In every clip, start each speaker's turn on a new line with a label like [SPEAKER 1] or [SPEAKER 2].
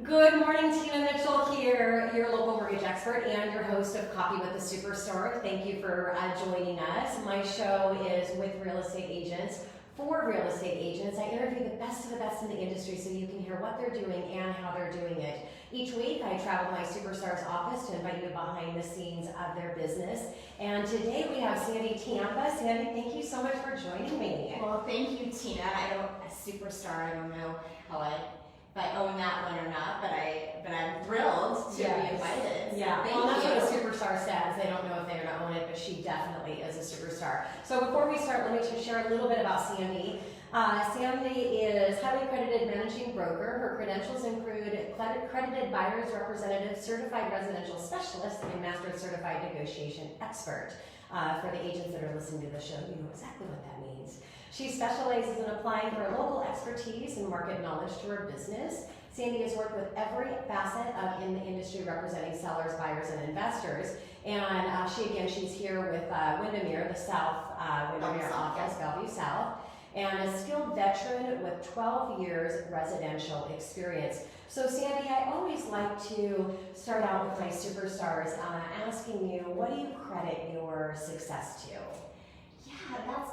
[SPEAKER 1] Good morning, Tina Mitchell here, your local mortgage expert and your host of Coffee with the Superstar. Thank you for joining us. My show is with real estate agents, for real estate agents. I interview the best of the best in the industry so you can hear what they're doing and how they're doing it. Each week, I travel to my superstar's office to invite you behind the scenes of their business. And today we have Sandi Tampa. Sandi, thank you so much for joining me.
[SPEAKER 2] Well, thank you, Tina. A superstar, I don't know if I own that one or not, but I'm thrilled to be invited.
[SPEAKER 1] Yeah,
[SPEAKER 2] Thank
[SPEAKER 1] well, that's
[SPEAKER 2] you.
[SPEAKER 1] what a superstar says. They don't know if they're going to own it, but she definitely is a superstar. So before we start, let me just share a little bit about Sandi. Sandi is highly accredited managing broker. Her credentials include accredited buyer's representative, certified residential specialist, and master certified negotiation expert. For the agents that are listening to the show, you know exactly what that means. She specializes in applying her local expertise and market knowledge to her business. Sandi has worked with every facet in the industry representing sellers, buyers, and investors. And she's here with Windermere, the South Windermere office, Bellevue South, and a skilled veteran with 12 years residential experience. So Sandi, I always like to start out with my superstars asking you, what do you credit your success to?
[SPEAKER 2] Yeah, that's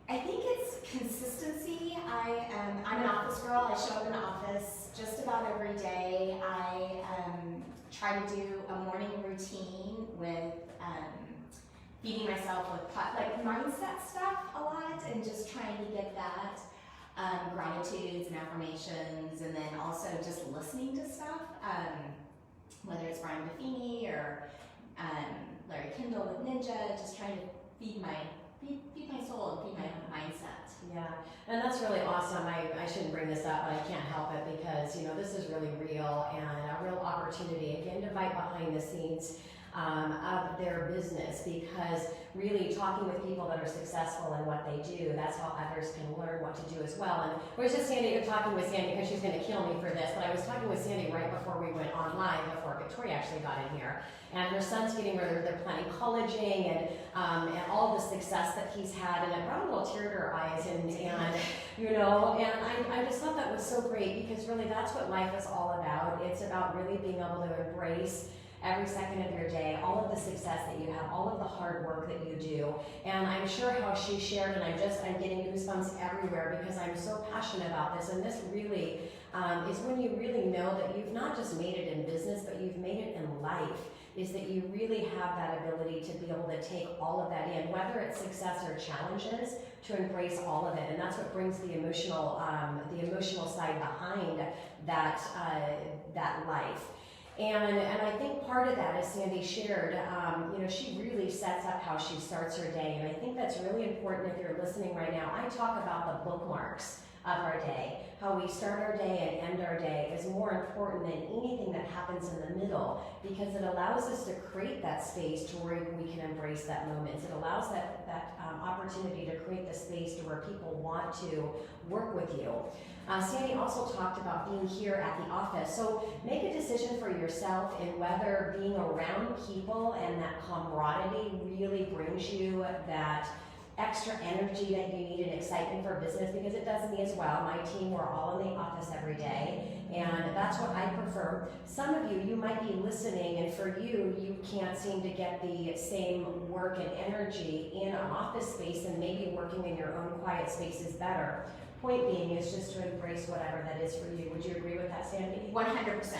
[SPEAKER 2] I think it's consistency. I'm an office girl. I show up in the office just about every day. I try to do a morning routine with feeding myself with mindset stuff a lot, and just trying to get that gratitudes and affirmations, and then also just listening to stuff, whether it's Brian Buffini or Larry Kindle with Ninja, just trying to feed my soul and feed my mindset.
[SPEAKER 1] Yeah, and that's really awesome. I shouldn't bring this up, but I can't help it because, this is really real and a real opportunity, again, to invite behind the scenes of their business, because really talking with people that are successful in what they do, that's how others can learn what to do as well. And I was just talking with Sandi because she's going to kill me for this, but I was talking with Sandi right before we went online, before Victoria actually got in here. And her son's getting ready, they're planning colleging and all the success that he's had, and it brought a little tear to her eyes, and I just thought that was so great, because really that's what life is all about. It's about really being able to embrace every second of your day, all of the success that you have, all of the hard work that you do. And I'm sure how she shared, and I'm getting goosebumps everywhere because I'm so passionate about this. And this really is when you really know that you've not just made it in business, but you've made it in life, is that you really have that ability to be able to take all of that in, whether it's success or challenges, to embrace all of it. And that's what brings the emotional side behind that life. And I think part of that, as Sandi shared, she really sets up how she starts her day. And I think that's really important if you're listening right now. I talk about the bookmarks of our day. How we start our day and end our day is more important than anything that happens in the middle, because it allows us to create that space to where we can embrace that moment. It allows that opportunity to create the space to where people want to work with you. Sandi also talked about being here at the office. So make a decision for yourself in whether being around people and that camaraderie really brings you that extra energy that you need and excitement for business, because it does me as well. My team, we're all in the office every day, and that's what I prefer. Some of you might be listening, and for you can't seem to get the same work and energy in an office space, and maybe working in your own quiet space is better. Point being is just to embrace whatever that is for you. Would you agree with that, Sandi?
[SPEAKER 2] 100%.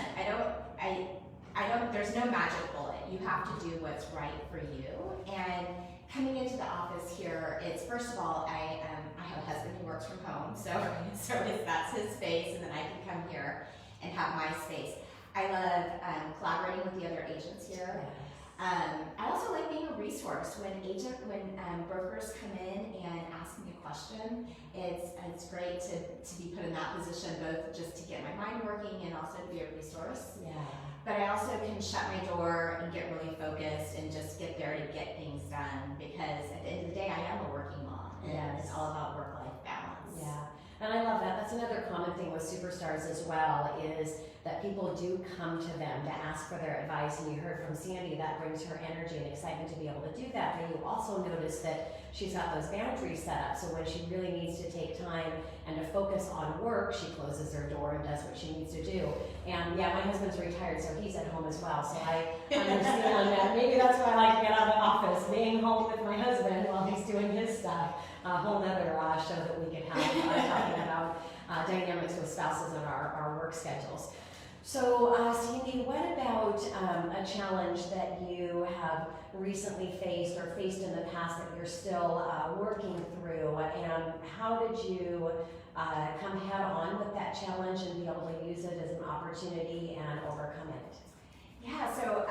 [SPEAKER 2] I don't, there's no magic bullet. You have to do what's right for you. And coming into the office here, it's, first of all, I have a husband who works from home, so that's his space, and then I can come here and have my space. I love collaborating with the other agents here. I also like being a resource when brokers come in and ask me a question. It's great to be put in that position, both just to get my mind working and also to be a resource.
[SPEAKER 1] Yeah.
[SPEAKER 2] But I also can shut my door and get really focused and just get there to get things done, because at the end of the day, I am a working mom, and it's all about work-life balance.
[SPEAKER 1] Yeah. And I love that. That's another common thing with superstars as well is that people do come to them to ask for their advice, and you heard from Sandi that brings her energy and excitement to be able to do that, but you also notice that she's got those boundaries set up, so when she really needs to take time and to focus on work, she closes her door and does what she needs to do. And yeah, my husband's retired, so he's at home as well, so I understand that. Maybe that's why I like to get out of the office, being home with my husband while he's doing his stuff. A whole nother show that we could have talking about dynamics with spouses and our work schedules. So, Sandi, what about a challenge that you have recently faced or faced in the past that you're still working through, and how did you come head on with that challenge and be able to use it as an opportunity and overcome it?
[SPEAKER 2] Yeah, so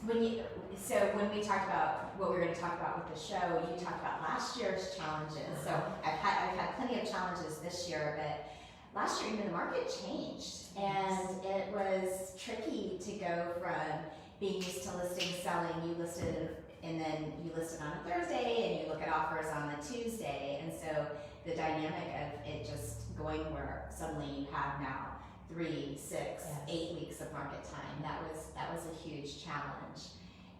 [SPEAKER 2] when we talked about what we were going to talk about with the show, you talked about last year's challenges. So I've had plenty of challenges this year, but last year, the market changed, and it was tricky to go from being used to listing, selling, you listed, and then you listed on a Thursday, and you look at offers on a Tuesday, and so the dynamic of it just going where suddenly you have now 3, 6, 8 weeks of market time. That was a huge challenge.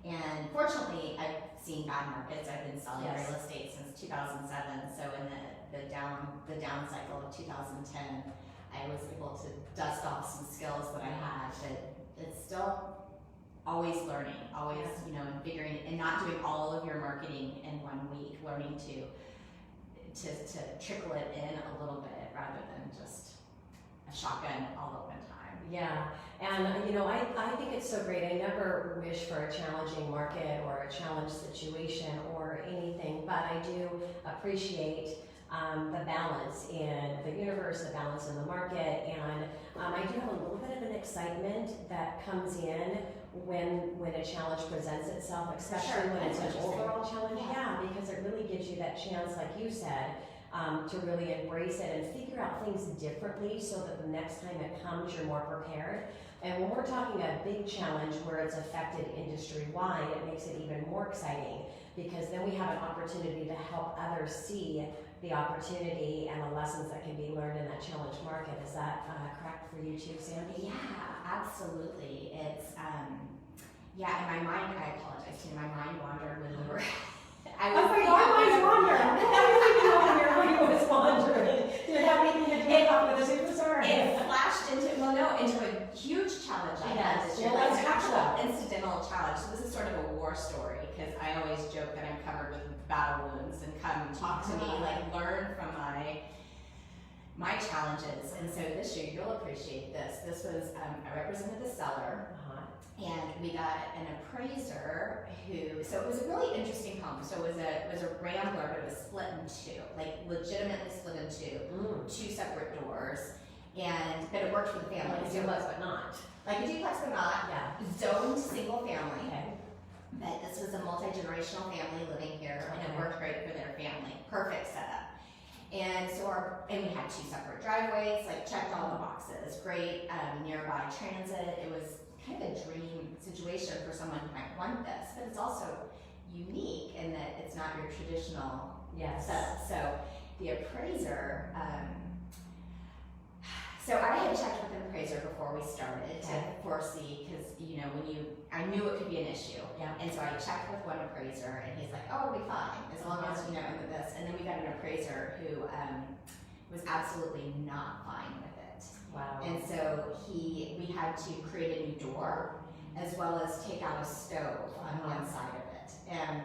[SPEAKER 2] And fortunately, I've seen bad markets. I've been selling real estate since 2007. So in the down cycle of 2010, I was able to dust off some skills that I had. But it's still always learning, always and figuring, and not doing all of your marketing in 1 week. Learning to trickle it in a little bit rather than just a shotgun all at one time.
[SPEAKER 1] Yeah, and I think it's so great. I never wish for a challenging market or a challenged situation or anything, but I do appreciate the balance in the universe, the balance in the market, and I do have a little bit of an excitement that comes in when a challenge presents itself, especially when it's an overall challenge. Yeah, because it really gives you that chance, like you said, to really embrace it and figure out things differently so that the next time it comes, you're more prepared. And when we're talking a big challenge where it's affected industry-wide, it makes it even more exciting, because then we have an opportunity to help others see the opportunity and the lessons that can be learned in that challenge market. Is that correct for you too, Sandi?
[SPEAKER 2] Yeah, absolutely. It's in my mind, I apologize to you, my mind wandered when you were
[SPEAKER 1] I was like, our minds wander. I didn't even know when your mind was wandering. Did it have anything to do with the superstar?
[SPEAKER 2] It flashed into a huge challenge I had this year. Like an actual incidental challenge. So this is sort of a war story, because I always joke that I'm covered with battle wounds, and come and talk to me, like learn from my challenges. And so this year, you'll appreciate this. This was, I represented the seller. And we got an appraiser so it was a really interesting home. So it was a rambler, but it was split in two, like legitimately split in two separate doors. But it worked for the family.
[SPEAKER 1] Like a duplex, but not.
[SPEAKER 2] Like a duplex, but not.
[SPEAKER 1] Yeah.
[SPEAKER 2] Zoned single family.
[SPEAKER 1] Okay.
[SPEAKER 2] But this was a multi-generational family living here, and it worked great for their family. Perfect setup. And so we had 2 separate driveways, like checked all the boxes. Great nearby transit. It was kind of a dream situation for someone who might want this, but it's also unique in that it's not your traditional setup. So the appraiser, so I had checked with an appraiser before we started to foresee, because I knew it could be an issue.
[SPEAKER 1] Yeah.
[SPEAKER 2] And so I checked with one appraiser, and he's like, "Oh, we'll be fine as long as this." And then we got an appraiser who was absolutely not fine with it.
[SPEAKER 1] Wow.
[SPEAKER 2] And so we had to create a new door, as well as take out a stove on one side of it. And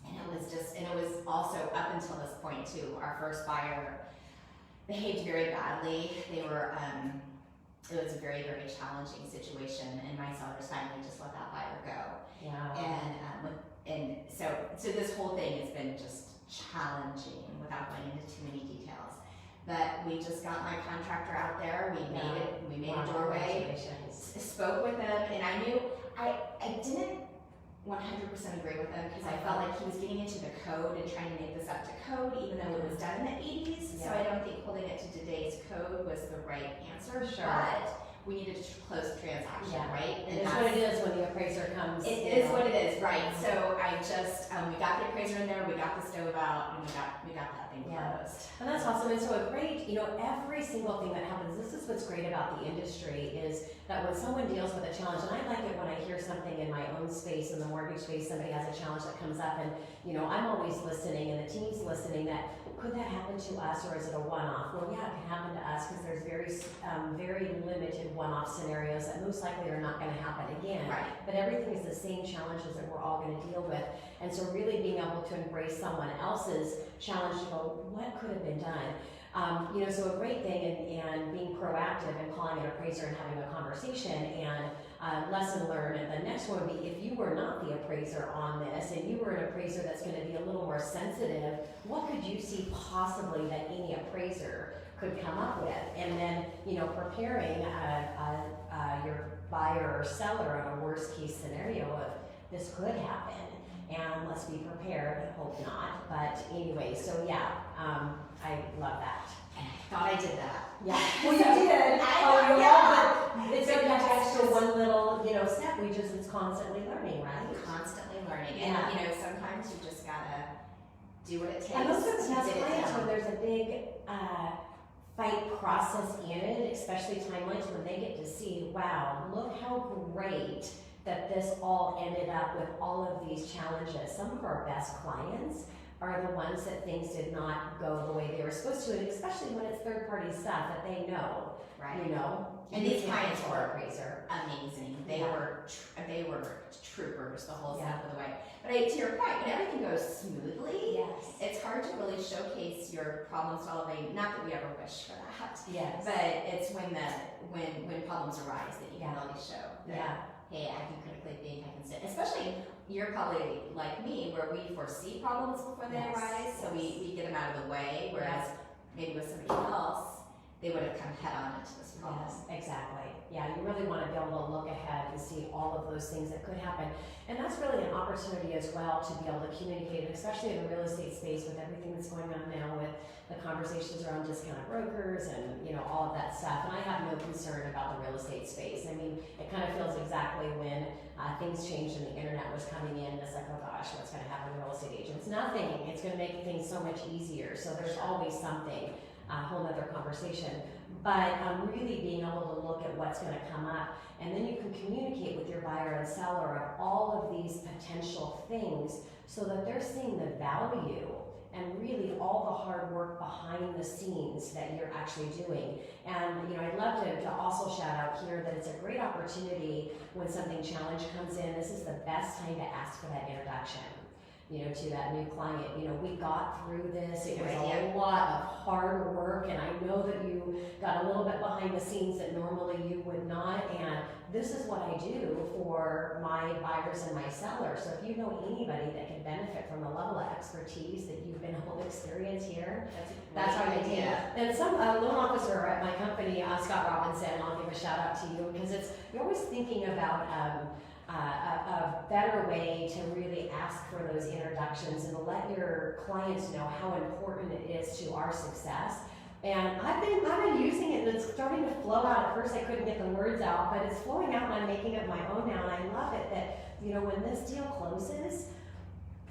[SPEAKER 2] it was also, up until this point too, our first buyer behaved very badly. It was a very, very challenging situation, and my sellers finally just let that buyer go.
[SPEAKER 1] Yeah.
[SPEAKER 2] And so this whole thing has been just challenging without going into too many details. But we just got my contractor out there. We made a doorway. Spoke with him, and I knew I didn't 100% agree with him, because I felt like he was getting into the code and trying to make this up to code, even though it was done in the 80s. So I don't think holding it to today's code was the right answer.
[SPEAKER 1] Sure.
[SPEAKER 2] But we needed to close the transaction,
[SPEAKER 1] Yeah.
[SPEAKER 2] right?
[SPEAKER 1] And it's what it is when the appraiser comes.
[SPEAKER 2] It is what it is, right? So I just, we got the appraiser in there, we got the stove out, and we got that thing closed.
[SPEAKER 1] And that's awesome. And so a great, every single thing that happens, this is what's great about the industry is that when someone deals with a challenge, and I like it when I hear something in my own space, in the mortgage space, somebody has a challenge that comes up and, I'm always listening and the team's listening that, could that happen to us or is it a one-off? Well, yeah, it can happen to us because there's very limited one-off scenarios that most likely are not going to happen again.
[SPEAKER 2] Right.
[SPEAKER 1] But everything is the same challenges that we're all going to deal with. And so really being able to embrace someone else's challenge to go, what could have been done? So a great thing and being proactive and calling an appraiser and having a conversation and lesson learned. And the next one would be if you were not the appraiser on this and you were an appraiser that's going to be a little more sensitive, what could you see possibly that any appraiser could come up with? And then, preparing your buyer or seller on a worst case scenario of this could happen. And let's be prepared, hope not. But anyway, so yeah, I love that.
[SPEAKER 2] And I thought I did that.
[SPEAKER 1] Yeah. Well, you did. It's like that extra one little, step. It's constantly learning, right?
[SPEAKER 2] Constantly learning.
[SPEAKER 1] Yeah.
[SPEAKER 2] And, sometimes you just gotta do what it takes.
[SPEAKER 1] And those are the
[SPEAKER 2] to
[SPEAKER 1] best
[SPEAKER 2] get it
[SPEAKER 1] clients
[SPEAKER 2] down.
[SPEAKER 1] when there's a big fight process in it, especially timelines when they get to see, wow, look how great that this all ended up with all of these challenges. Some of our best clients are the ones that things did not go the way they were supposed to, and especially when it's third-party stuff that they know,
[SPEAKER 2] Right.
[SPEAKER 1] You
[SPEAKER 2] And these
[SPEAKER 1] can't
[SPEAKER 2] clients
[SPEAKER 1] control
[SPEAKER 2] were
[SPEAKER 1] appraiser.
[SPEAKER 2] amazing. They
[SPEAKER 1] Yeah.
[SPEAKER 2] were troopers the whole
[SPEAKER 1] Yeah.
[SPEAKER 2] step of the way. But to your point, when everything goes smoothly,
[SPEAKER 1] Yes.
[SPEAKER 2] it's hard to really showcase your problem solving. Not that we ever wish for that,
[SPEAKER 1] Yes.
[SPEAKER 2] but it's when problems arise that you can
[SPEAKER 1] Yeah.
[SPEAKER 2] really show that,
[SPEAKER 1] Yeah.
[SPEAKER 2] hey, I can critically think, I can sit. Especially you're probably like me, where we foresee problems before they
[SPEAKER 1] Yes.
[SPEAKER 2] arise, so we get them out of the way. Whereas maybe with somebody else, they would have come head on into this problem.
[SPEAKER 1] Yes, exactly. Yeah, you really want to be able to look ahead and see all of those things that could happen. And that's really an opportunity as well to be able to communicate, especially in the real estate space with everything that's going on now with the conversations around discounted brokers and, all of that stuff. And I have no concern about the real estate space. I mean, it kind of feels exactly when things changed and the internet was coming in. It's like, oh gosh, what's going to happen to real estate agents? Nothing. It's going to make things so much easier. So there's always something. A whole other conversation, but really being able to look at what's going to come up, and then you can communicate with your buyer and seller of all of these potential things so that they're seeing the value and really all the hard work behind the scenes that you're actually doing. And I'd love to also shout out here that it's a great opportunity when something challenge comes in. This is the best time to ask for that introduction. To that new client. We got through this. It was a lot of hard work, and I know that you got a little bit behind the scenes that normally you would not, and this is what I do for my buyers and my sellers. So if you know anybody that can benefit from the level of expertise that you've been able to experience here, that's our idea. And some loan officer at my company, Scott Robinson, I'll give a shout out to you because you're always thinking about a better way to really ask for those introductions and to let your clients know how important it is to our success. And I've been using it, and it's starting to flow out. At first I couldn't get the words out, but it's flowing out and I'm making it my own now, and I love it that, when this deal closes,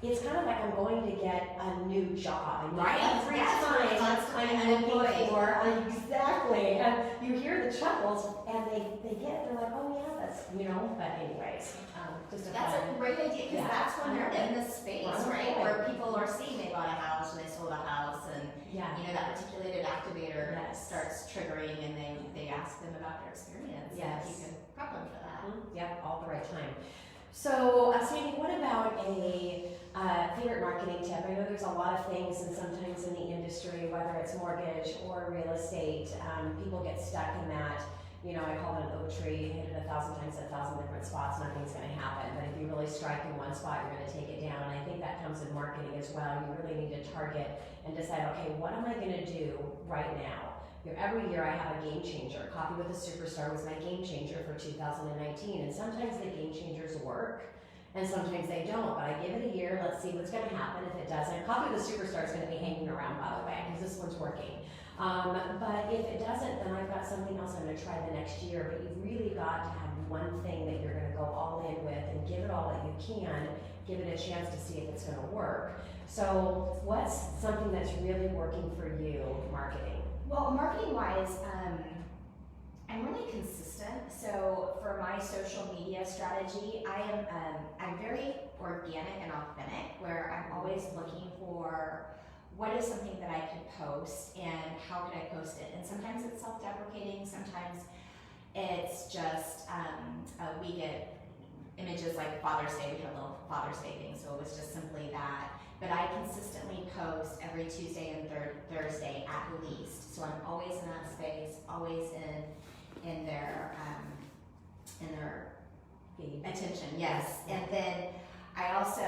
[SPEAKER 1] it's kind of like I'm going to get a new job. And every time I'm looking for, exactly, and you hear the chuckles, and they're like, oh yeah, that's, but anyways, just
[SPEAKER 2] That's a great idea, because that's when they're in this space, right?
[SPEAKER 1] Right.
[SPEAKER 2] Where people are seeing they bought a house and they sold a house, and
[SPEAKER 1] yeah.
[SPEAKER 2] that reticulated activator
[SPEAKER 1] Yes.
[SPEAKER 2] starts triggering, and they ask them about their experience.
[SPEAKER 1] Yes.
[SPEAKER 2] And you can prep them for that.
[SPEAKER 1] Yep, all the right time. So, Sandy, what about a favorite marketing tip? I know there's a lot of things, and sometimes in the industry, whether it's mortgage or real estate, people get stuck in that. I call it an oak tree, hit it 1,000 times at 1,000 different spots, nothing's going to happen. But if you really strike in one spot, you're going to take it down. And I think that comes in marketing as well. You really need to target and decide, okay, what am I going to do right now? Every year I have a game changer. Coffee with a Superstar was my game changer for 2019. And sometimes the game changers work, And sometimes they don't, but I give it a year, let's see what's gonna happen. If it doesn't, Coffee with the Superstar is gonna be hanging around, by the way, because this one's working. But if it doesn't, then I've got something else I'm gonna try the next year. But you've really got to have one thing that you're gonna go all in with and give it all that you can, give it a chance to see if it's gonna work. So what's something that's really working for you, marketing?
[SPEAKER 2] Well, marketing-wise, I'm really consistent. So for my social media strategy, I'm very organic and authentic, where I'm always looking for what is something that I could post and how could I post it. And sometimes it's self-deprecating, sometimes it's just, we get images like Father's Day, we had a little Father's Day thing, so it was just simply that. But I consistently post every Tuesday and Thursday at least. So I'm always in that space, always in their attention, yes. And then I also,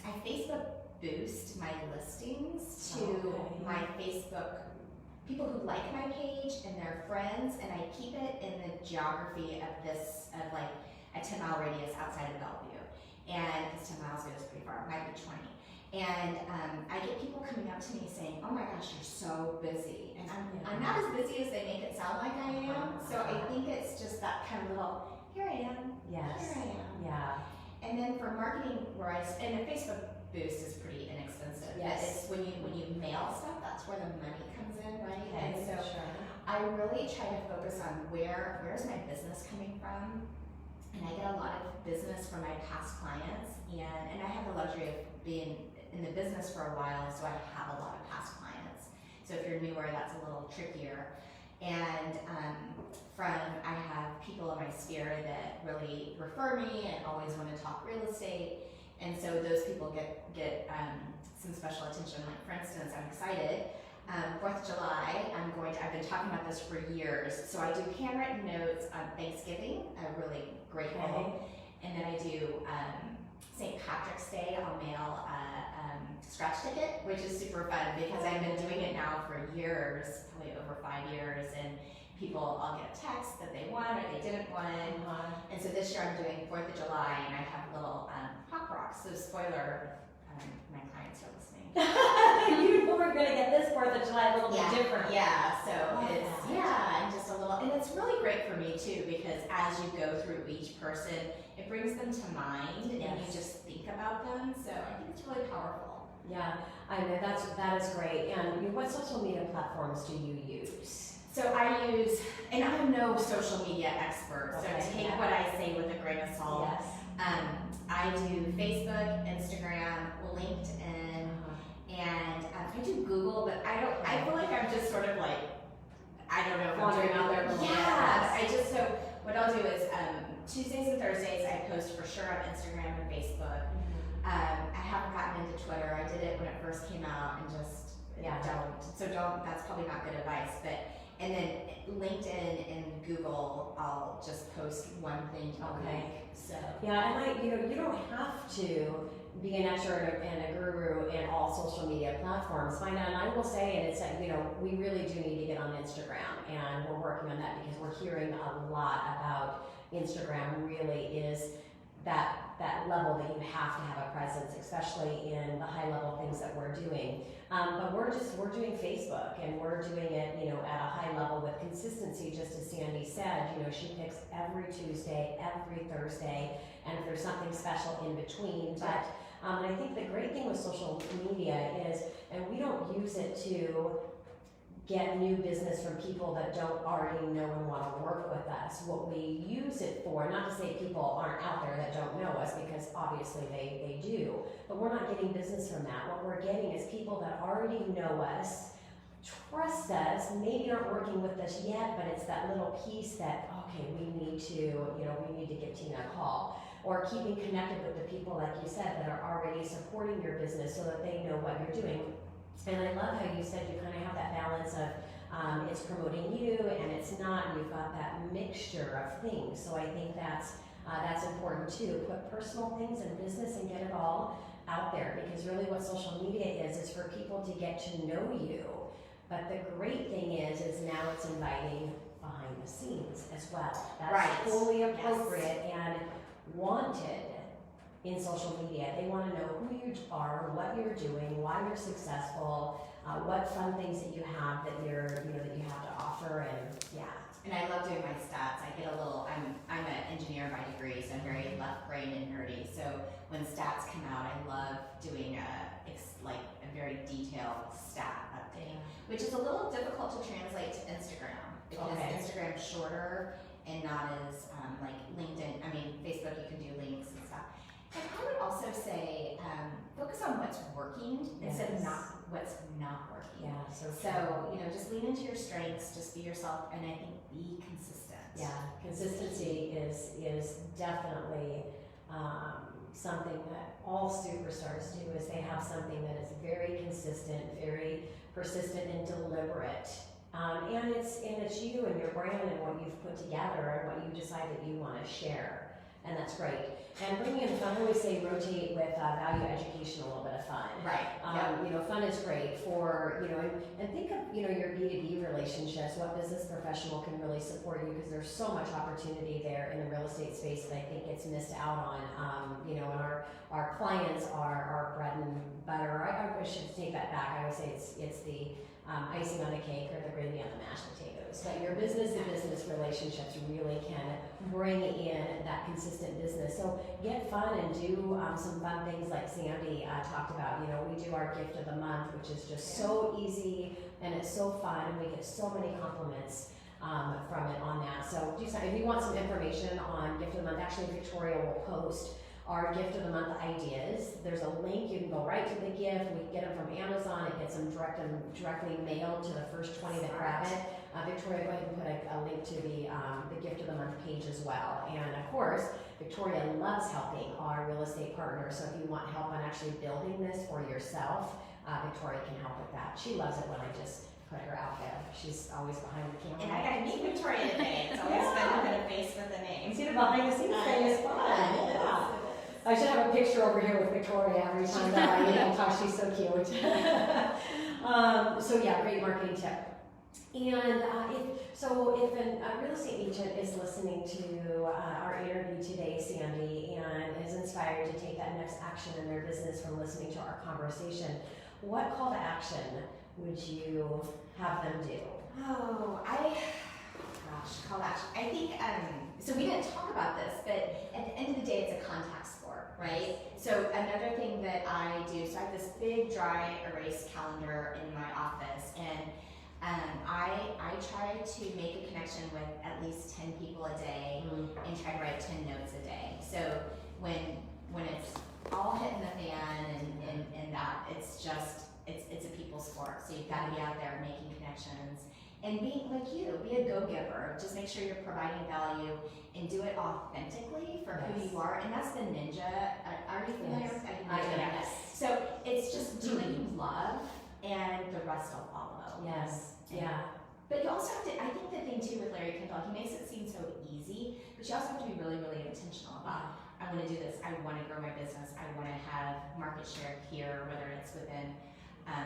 [SPEAKER 2] I Facebook boost my listings to my Facebook, people who like my page and their friends, and I keep it in the geography of like a 10-mile radius outside of Bellevue. And because 10 miles goes pretty far, it might be 20. And I get people coming up to me saying, oh my gosh, you're so busy. And I'm not as busy as they make it sound like I am. So I think it's just that kind of little, here I am,
[SPEAKER 1] Yes.
[SPEAKER 2] here I am.
[SPEAKER 1] Yeah.
[SPEAKER 2] And then for marketing, and the Facebook boost is pretty inexpensive.
[SPEAKER 1] Yes.
[SPEAKER 2] It's when you mail stuff, that's where the money comes in, right?
[SPEAKER 1] Okay,
[SPEAKER 2] And so
[SPEAKER 1] sure.
[SPEAKER 2] I really try to focus on where's my business coming from. And I get a lot of business from my past clients, and I have the luxury of being in the business for a while, so I have a lot of past clients. So if you're newer, that's a little trickier. And I have people in my sphere that really refer me and always want to talk real estate, and so those people get some special attention. Like for instance, I'm excited. 4th of July, I've been talking about this for years. So I do handwritten notes on Thanksgiving, really grateful. And then I do St. Patrick's Day, I'll mail a scratch ticket, which is super fun because I've been doing it now for years, probably over 5 years, and I'll get a text that they won or they didn't win. And so this year I'm doing 4th of July, and I have little pop rocks. So spoiler, my clients are listening.
[SPEAKER 1] You were gonna get this 4th of July a little bit different.
[SPEAKER 2] Yeah, so and just a little, and it's really great for me too, because as you go through each person, it brings them to mind, and you just think about them. So I think it's really powerful.
[SPEAKER 1] Yeah, I know that is great. And what social media platforms do you use?
[SPEAKER 2] So I use, and I'm no social media expert, so take what I say with a grain of salt.
[SPEAKER 1] Yes.
[SPEAKER 2] I do Facebook, Instagram, LinkedIn, and I do Google, but I feel like I'm just sort of like, I don't know if I'm doing
[SPEAKER 1] out there.
[SPEAKER 2] So what I'll do is Tuesdays and Thursdays I post for sure on Instagram and Facebook. I haven't gotten into Twitter. I did it when it first came out and just don't. That's probably not good advice, and then LinkedIn and Google, I'll just post one thing a week. So
[SPEAKER 1] yeah, and you don't have to be an expert and a guru in all social media platforms. Find out, and I will say it. It's we really do need to get on Instagram, and we're working on that because we're hearing a lot about Instagram. Really is that level that you have to have a presence, especially in the high level things that we're doing. But we're doing Facebook, and we're doing it, at a high level with consistency. Just as Sandi said, she picks every Tuesday, every Thursday, and if there's something special in between. But and I think the great thing with social media is, and we don't use it to get new business from people that don't already know and want to work with us. What we use it for, not to say people aren't out there that don't know us, because obviously they do, but we're not getting business from that. What we're getting is people that already know us, trust us, maybe aren't working with us yet, but it's that little piece that, okay, we need to give Tina a call. Or keeping connected with the people, like you said, that are already supporting your business so that they know what you're doing. And I love how you said you kind of have that balance of it's promoting you and it's not, and you've got that mixture of things. So I think that's important too. Put personal things and business and get it all out there, because really what social media is for people to get to know you. But the great thing is now it's inviting behind the scenes as well. That's fully appropriate and wanted in social media. They want to know who you are, what you're doing, why you're successful, what fun things that you have that that you have to offer, and yeah.
[SPEAKER 2] And I love doing my stats. I get a little, I'm an engineer by degree, so I'm very left brain and nerdy. So when stats come out, I love doing like a very detailed stat update, which is a little difficult to translate to Instagram because Instagram's shorter and not as like LinkedIn. I mean, Facebook, you can do links and stuff. And I would also say focus on what's working instead of what's not working.
[SPEAKER 1] Yeah, so
[SPEAKER 2] just lean into your strengths, just be yourself, and I think be consistent.
[SPEAKER 1] Yeah, consistency is definitely something that all superstars do. Is they have something that is very consistent, very persistent, and deliberate. And it's you and your brand and what you've put together and what you decide that you want to share, and that's great. And bringing in fun, I always say rotate with value education, a little bit of fun.
[SPEAKER 2] Right.
[SPEAKER 1] Fun is great for, and think of, your B2B relationships, what business professional can really support you, because there's so much opportunity there in the real estate space that I think gets missed out on. And our clients are our bread and butter. I should take that back. I always say it's the icing on the cake or the gravy on the mashed potatoes. But your business-to-business relationships really can bring in that consistent business. So get fun and do some fun things like Sandi talked about. We do our gift of the month, which is just so easy and it's so fun, and we get so many compliments from it on that. So if you want some information on gift of the month, actually Victoria will post our gift of the month ideas. There's a link, you can go right to the gift. We get them from Amazon, it gets them directly mailed to the first 20 that grab it. Victoria, go ahead and put a link to the gift of the month page as well. And of course, Victoria loves helping our real estate partners, so if you want help on actually building this for yourself, Victoria can help with that. She loves it when I just put her out there. She's always behind the camera.
[SPEAKER 2] And I got to meet Victoria today. It's always fun to put a face with a name.
[SPEAKER 1] See, the behind the scenes thing is fun. Yeah. I should have a picture over here with Victoria every time that I talk. She's so cute. Great marketing tip. And if a real estate agent is listening to our interview today, Sandi, and is inspired to take that next action in their business from listening to our conversation, what call to action would you have them do?
[SPEAKER 2] Call to action. I think, so we didn't talk about this, but at the end of the day, it's a contact sport, right? So another thing that I do, so I have this big dry erase calendar in my office, and I try to make a connection with at least 10 people a day and try to write 10 notes a day. So when it's all hitting the fan and that, it's a people sport. So you've got to be out there making connections. And be like you, be a go-giver. Just make sure you're providing value and do it authentically for who you are. And that's the ninja. Are you familiar with ninja?
[SPEAKER 1] Yes.
[SPEAKER 2] So it's just do what you love, and the rest will follow.
[SPEAKER 1] Yes. Yeah.
[SPEAKER 2] But you also have to, I think the thing too with Larry Kendall, he makes it seem so easy, but you also have to be really, really intentional about, I want to do this, I want to grow my business, I want to have market share here, whether it's within a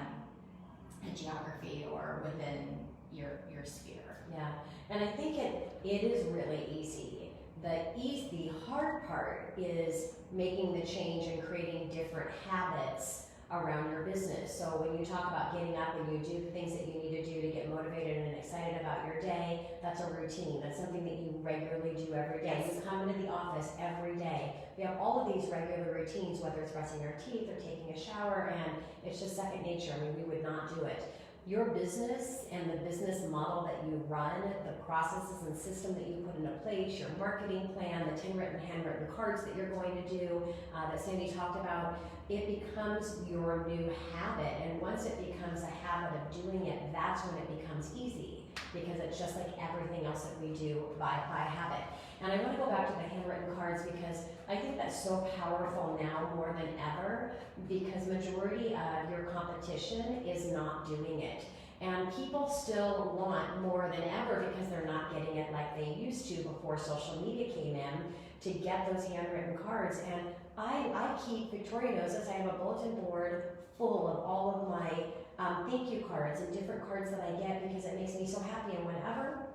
[SPEAKER 2] geography or within your sphere.
[SPEAKER 1] Yeah, and I think it is really easy. The hard part is making the change and creating different habits around your business. So when you talk about getting up and you do the things that you need to do to get motivated and excited about your day, that's a routine. That's something that you regularly do every day. You come into the office every day. We have all of these regular routines, whether it's brushing our teeth or taking a shower, and it's just second nature. I mean, we would not do it. Your business and the business model that you run, the processes and system that you put into place, your marketing plan, the handwritten cards that you're going to do, that Sandi talked about, it becomes your new habit. And once it becomes a habit of doing it, that's when it becomes easy, because it's just like everything else that we do by habit. And I want to go back to the handwritten cards, because I think that's so powerful now more than ever, because majority of your competition is not doing it. And people still want more than ever, because they're not getting it like they used to before social media came in, to get those handwritten cards. And I keep, Victoria knows this, I have a bulletin board full of all of my thank you cards and different cards that I get, because it makes me so happy. And whenever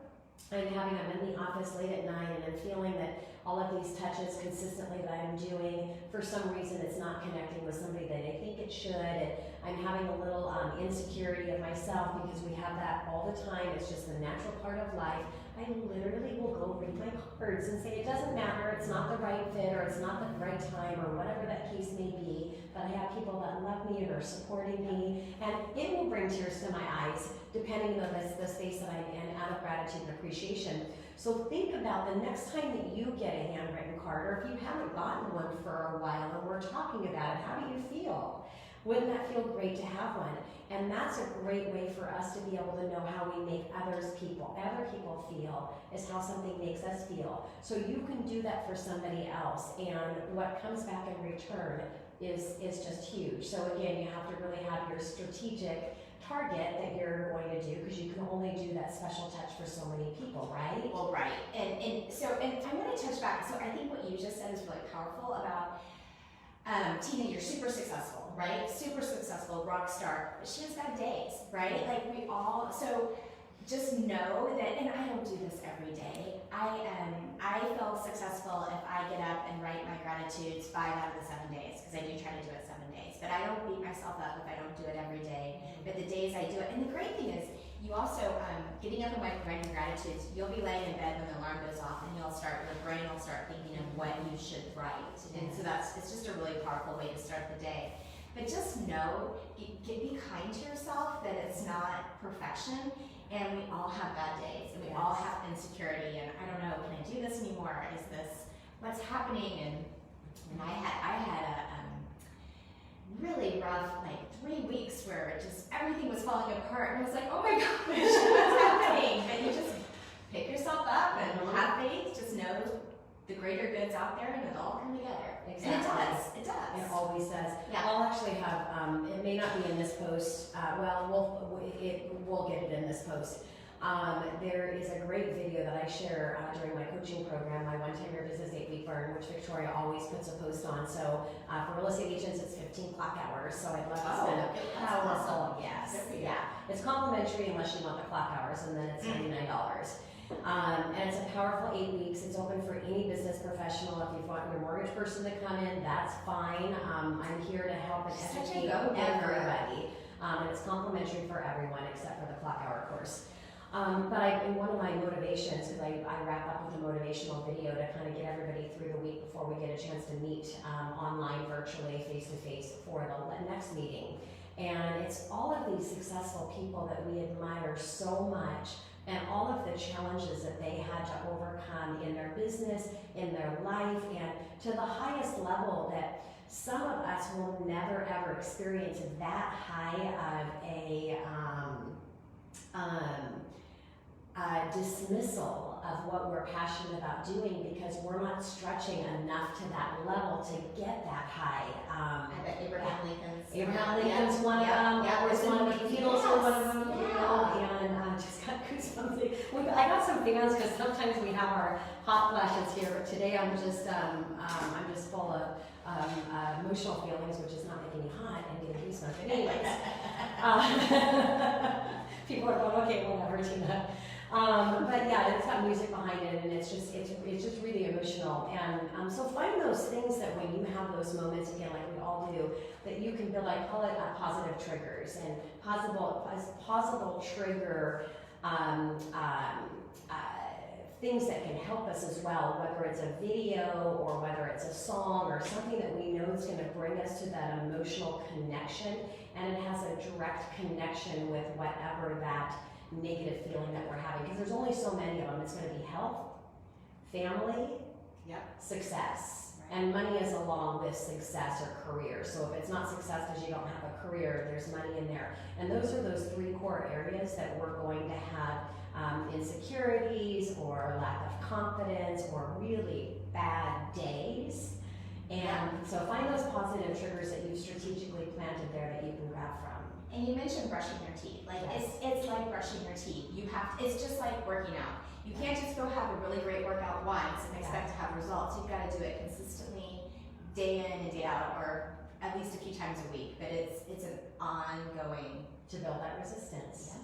[SPEAKER 1] I'm in the office late at night and I'm feeling that all of these touches consistently that I'm doing, for some reason it's not connecting with somebody that I think it should, and I'm having a little insecurity of myself because we have that all the time. It's just the natural part of life. I literally will go read my cards and say it doesn't matter, it's not the right fit or it's not the right time or whatever that case may be, but I have people that love me and are supporting me, and it will bring tears to my eyes depending on the space that I'm in, out of gratitude and appreciation. So think about the next time that you get a handwritten card, or if you haven't gotten one for a while and we're talking about it, how do you feel? Wouldn't that feel great to have one? And that's a great way for us to be able to know how we make other people feel, is how something makes us feel. So you can do that for somebody else, and what comes back in return is just huge. So again, you have to really have your strategic target that you're going to do, because you can only do that special touch for so many people, right?
[SPEAKER 2] Well, right. And I want to touch back. So I think what you just said is really powerful about Tina, you're super successful, right? Super successful, rock star. But she has got days, right? Like we all, so just know that, and I don't do this every day. I feel successful if I get up and write my gratitudes 5 out of the 7 days, because I do try to do it 7 days. But I don't beat myself up if I don't do it every day. But the days I do it, and the great thing is, you also, getting up and writing gratitudes, you'll be laying in bed when the alarm goes off, and your brain will start thinking of what you should write. And so it's just a really powerful way to start the day. But just know, be kind to yourself, that it's not perfection, and we all have bad days, and we all have insecurity, and I don't know, can I do this anymore? Is this, what's happening? And I had a really rough, like 3 weeks where just everything was falling apart, and I was like, oh my gosh, what's happening? But you just pick yourself up and have faith, just know the greater good's out there, and it'll all come together.
[SPEAKER 1] Exactly.
[SPEAKER 2] And it does.
[SPEAKER 1] It always does.
[SPEAKER 2] Yeah.
[SPEAKER 1] I'll actually have, it may not be in this post, we'll get it in this post. There is a great video that I share during my coaching program, my One Time Your Business 8-Week Burn, which Victoria always puts a post on. So for real estate agents, it's 15 clock hours. So I'd love to spend a powerful, yes, yeah. It's complimentary unless you want the clock hours, and then it's $99. And it's a powerful 8 weeks. It's open for any business professional. If you want your mortgage person to come in, that's fine. I'm here to help and educate everybody. And it's complimentary for everyone except for the clock hour course. But in one of my motivations, because I wrap up with a motivational video to kind of get everybody through the week before we get a chance to meet online, virtually, face-to-face for the next meeting. And it's all of these successful people that we admire so much, and all of the challenges that they had to overcome in their business, in their life, and to the highest level that some of us will never ever experience that high of a dismissal of what we're passionate about doing, because we're not stretching enough to that level to get that high.
[SPEAKER 2] I bet Abraham
[SPEAKER 1] Lincoln's one of them. Edward's one of the Beatles were one of them. And I just got goosebumps. I got some fans, because sometimes we have our hot flashes here, but today I'm just full of emotional feelings, which is not making me hot and getting goosebumps. But anyways, people are going, okay, whatever, Tina. But yeah, it's got music behind it, and it's just really emotional. And so find those things that when you have those moments, again, like we all do, that you can build. I call it positive triggers, and possible trigger things that can help us as well, whether it's a video or whether it's a song or something that we know is going to bring us to that emotional connection, and it has a direct connection with whatever that negative feeling that we're having, because there's only so many of them. It's going to be health, family, success, and money is along with success or career. So if it's not success because you don't have a career, there's money in there. And those are those 3 core areas that we're going to have insecurities or lack of confidence or really bad days. And so find those positive triggers that you've strategically planted there that you can grab from.
[SPEAKER 2] And you mentioned brushing your teeth. Like it's like brushing your teeth. It's just like working out. You can't just go have a really great workout once and expect to have results. You've got to do it consistently, day in and day out, or at least a few times a week. But it's an ongoing
[SPEAKER 1] to build that resistance.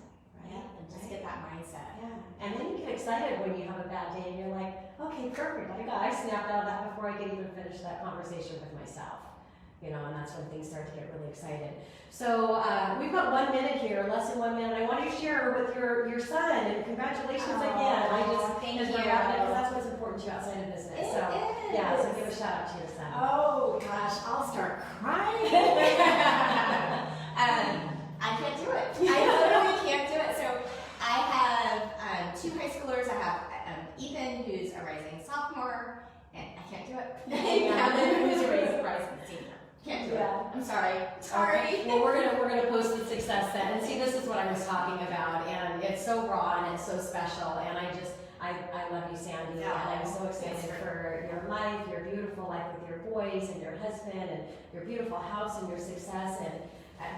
[SPEAKER 2] and just get that mindset.
[SPEAKER 1] And then you can excited when you have a bad day and you're like, okay, perfect. I snapped out of that before I could even finish that conversation with myself. You know, and that's when things start to get really excited. So we've got 1 minute here, less than 1 minute. I want you to share with your son, and congratulations again.
[SPEAKER 2] Thank you.
[SPEAKER 1] Because that's what's important to you outside of business. So yeah, so give a shout out to your son.
[SPEAKER 2] Oh gosh, I'll start crying. I can't do it. I literally can't do it. So I have 2 high schoolers. I have Ethan, who's a rising sophomore, and I can't do it. Kevin, who's a rising senior. Can't do it. I'm sorry. Sorry.
[SPEAKER 1] Okay. Well, we're gonna post the success then. And see, this is what I was talking about, and it's so raw and it's so special. And I love you, Sandi, and I'm so excited for your life, your beautiful life with your boys and your husband, and your beautiful house and your success, and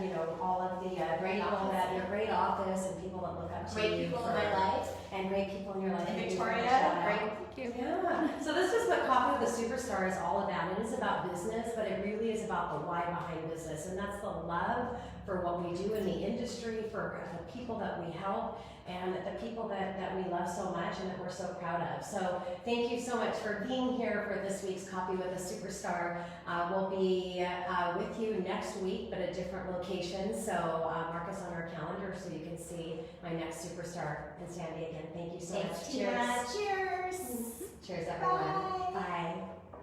[SPEAKER 1] you know, all of the great people that your great office and people that look up to you.
[SPEAKER 2] Great people in my life.
[SPEAKER 1] And great people in your life.
[SPEAKER 2] And Victoria, great.
[SPEAKER 1] Yeah. So this is what Coffee with a Superstar is all about. It is about business, but it really is about the why behind business. And that's the love for what we do in the industry, for the people that we help, and the people that we love so much and that we're so proud of. So thank you so much for being here for this week's Coffee with a Superstar. We'll be with you next week, but a different location. So mark us on our calendar so you can see my next superstar. And Sandi, again, thank you so much.
[SPEAKER 2] Thanks, Tina. Cheers.
[SPEAKER 1] Cheers, everyone.
[SPEAKER 2] Bye.
[SPEAKER 1] Bye.